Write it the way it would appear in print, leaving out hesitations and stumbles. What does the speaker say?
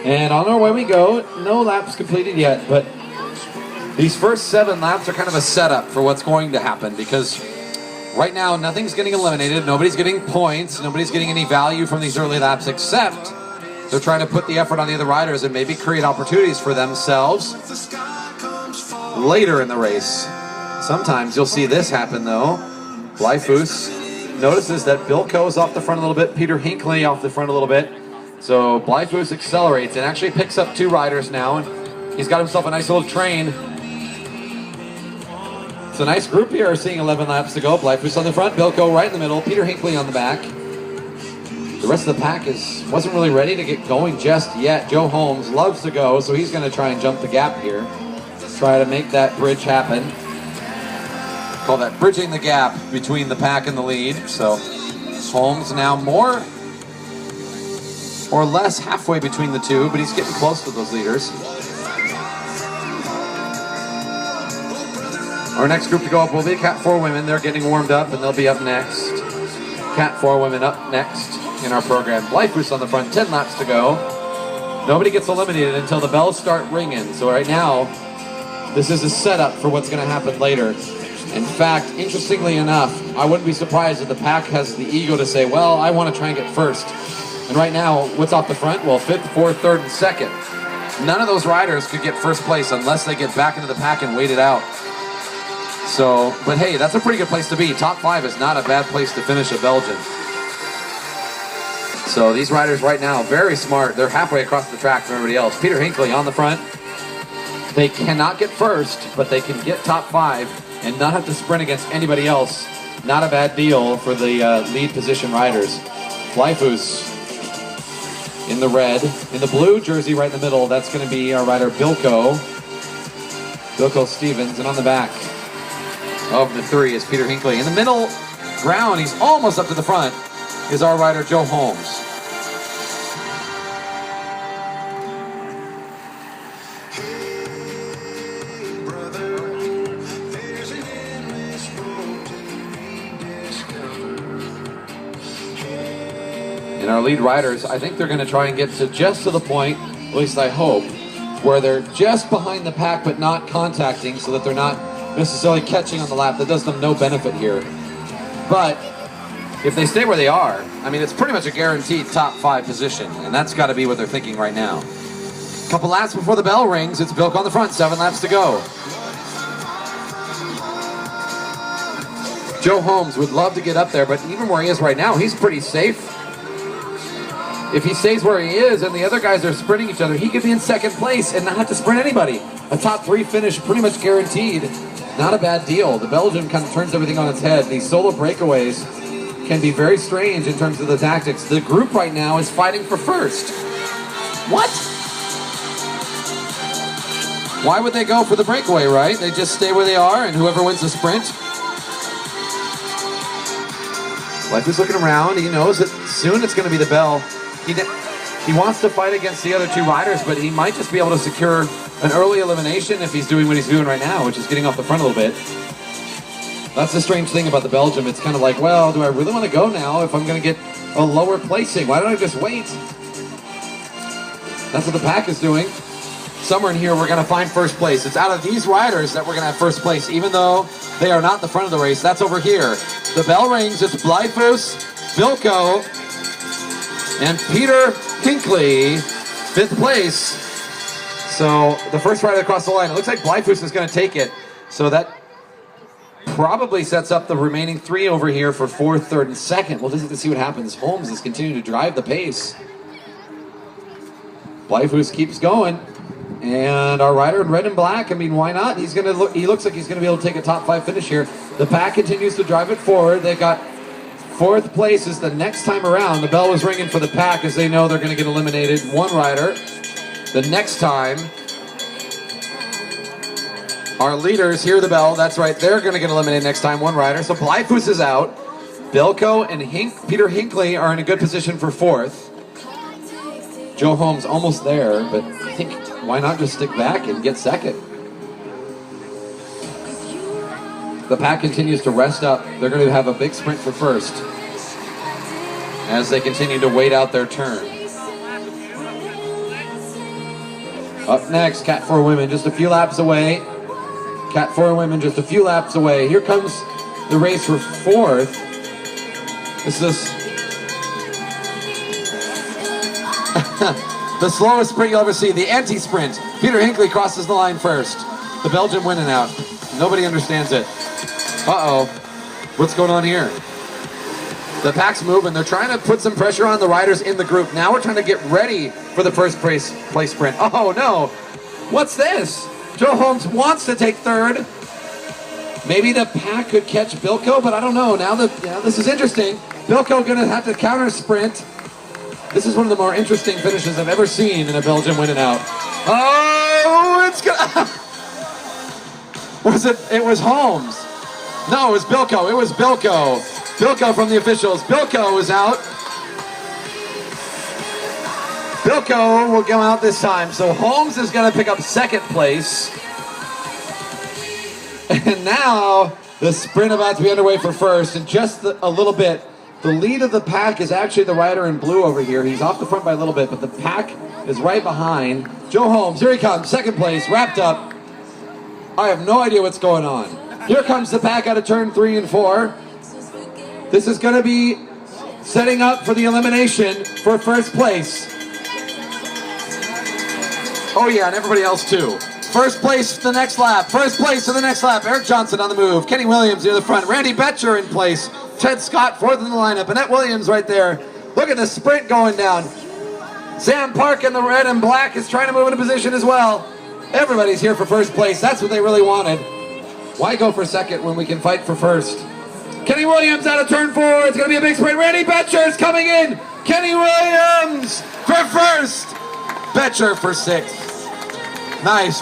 And on our way we go. No laps completed yet, but these first 7 laps are kind of a setup for what's going to happen, because right now nothing's getting eliminated, nobody's getting points, nobody's getting any value from these early laps, except they're trying to put the effort on the other riders and maybe create opportunities for themselves later in the race. Sometimes you'll see this happen though. Blyfoos notices that Bilko is off the front a little bit, Peter Hinckley off the front a little bit. So Blyfoos accelerates and actually picks up 2 riders now, and he's got himself a nice little train. It's a nice group here, seeing 11 laps to go. Blyfoos on the front, Bilko right in the middle, Peter Hinckley on the back. The rest of the pack wasn't really ready to get going just yet. Joe Holmes loves to go, so he's going to try and jump the gap here. Try to make that bridge happen. Call that bridging the gap between the pack and the lead. So Holmes now more or less halfway between the two, but he's getting close to those leaders. Our next group to go up will be Cat 4 women. They're getting warmed up, and they'll be up next. Cat 4 women up next in our program. Blyfoos on the front, 10 laps to go. Nobody gets eliminated until the bells start ringing. So right now, this is a setup for what's going to happen later. In fact, interestingly enough, I wouldn't be surprised if the pack has the ego to say, well, I want to try and get first. And right now, what's off the front? Well, 5th, 4th, 3rd, and 2nd. None of those riders could get first place unless they get back into the pack and wait it out. So, but hey, that's a pretty good place to be. Top 5 is not a bad place to finish a Belgian. So these riders right now, very smart. They're halfway across the track from everybody else. Peter Hinckley on the front. They cannot get first, but they can get top 5 and not have to sprint against anybody else. Not a bad deal for the lead position riders. Blyfoos in the red. In the blue jersey right in the middle, that's going to be our rider Bilko Stevens. And on the back of the 3 is Peter Hinckley. In the middle ground, he's almost up to the front, is our rider Joe Holmes. And our lead riders, I think they're going to try and get to just to the point, at least I hope, where they're just behind the pack but not contacting, so that they're not necessarily catching on the lap. That does them no benefit here. But if they stay where they are, I mean, it's pretty much a guaranteed top 5 position, and that's got to be what they're thinking right now. Couple laps before the bell rings, it's Bilko on the front, 7 laps to go. Joe Holmes would love to get up there, but even where he is right now, he's pretty safe. If he stays where he is and the other guys are sprinting each other, he could be in 2nd place and not have to sprint anybody. A top 3 finish pretty much guaranteed. Not a bad deal. The Belgian kind of turns everything on its head. These solo breakaways can be very strange in terms of the tactics. The group right now is fighting for first. What? Why would they go for the breakaway, right? They just stay where they are, and whoever wins the sprint. Life is looking around. He knows that soon it's going to be the bell. He wants to fight against the other 2 riders, but he might just be able to secure an early elimination if he's doing what he's doing right now, which is getting off the front a little bit. That's the strange thing about the Belgium. It's kind of like, well, do I really want to go now if I'm going to get a lower placing? Why don't I just wait? That's what the pack is doing. Somewhere in here, we're going to find first place. It's out of these riders that we're going to have first place, even though they are not the front of the race. That's over here. The bell rings. It's Blyfoos, Bilko, and Peter Hinckley, 5th place. So the first rider across the line, it looks like Blyfoos is going to take it. So that probably sets up the remaining 3 over here for 4th, 3rd, and 2nd. We'll just have to see what happens. Holmes is continuing to drive the pace. Blyfoos keeps going. And our rider in red and black, I mean, why not? He looks like he's going to be able to take a top 5 finish here. The pack continues to drive it forward. They've got 4th place is the next time around. The bell was ringing for the pack as they know they're going to get eliminated. 1 rider. The next time, our leaders hear the bell. That's right. They're going to get eliminated next time. 1 rider. So Blyfoos is out. Bilko and Peter Hinckley are in a good position for 4th. Joe Holmes almost there, but I think why not just stick back and get 2nd? The pack continues to rest up. They're going to have a big sprint for 1st as they continue to wait out their turn. Up next, Cat 4 women, just a few laps away. Cat 4 women, just a few laps away. Here comes the race for fourth. This is the slowest sprint you'll ever see, the anti-sprint. Peter Hinckley crosses the line first. The Belgian winning out. Nobody understands it. Uh-oh. What's going on here? The pack's moving. They're trying to put some pressure on the riders in the group. Now we're trying to get ready for the first place sprint. Oh, no. What's this? Joe Holmes wants to take third. Maybe the pack could catch Bilko, but I don't know. Now this is interesting. Bilko going to have to counter sprint. This is one of the more interesting finishes I've ever seen in a Belgian winning out. Oh, it's gonna... It was Holmes. No, it was Bilko. It was Bilko. Bilko from the officials. Bilko is out. Bilko will go out this time. So Holmes is going to pick up second place. And now the sprint about to be underway for first. And just a little bit, the lead of the pack is actually the rider in blue over here. He's off the front by a little bit, but the pack is right behind. Joe Holmes, here he comes, second place, wrapped up. I have no idea what's going on. Here comes the pack out of turn 3 and 4. This is going to be setting up for the elimination for first place. Oh yeah, and everybody else too. First place for the next lap. First place for the next lap. Eric Johnson on the move. Kenny Williams near the front. Randy Betcher in place. Ted Scott fourth in the lineup. Annette Williams right there. Look at the sprint going down. Sam Park in the red and black is trying to move into position as well. Everybody's here for first place. That's what they really wanted. Why go for second when we can fight for first? Kenny Williams out of turn 4. It's going to be a big sprint. Randy Betcher is coming in. Kenny Williams for first. Betcher for 6th. Nice.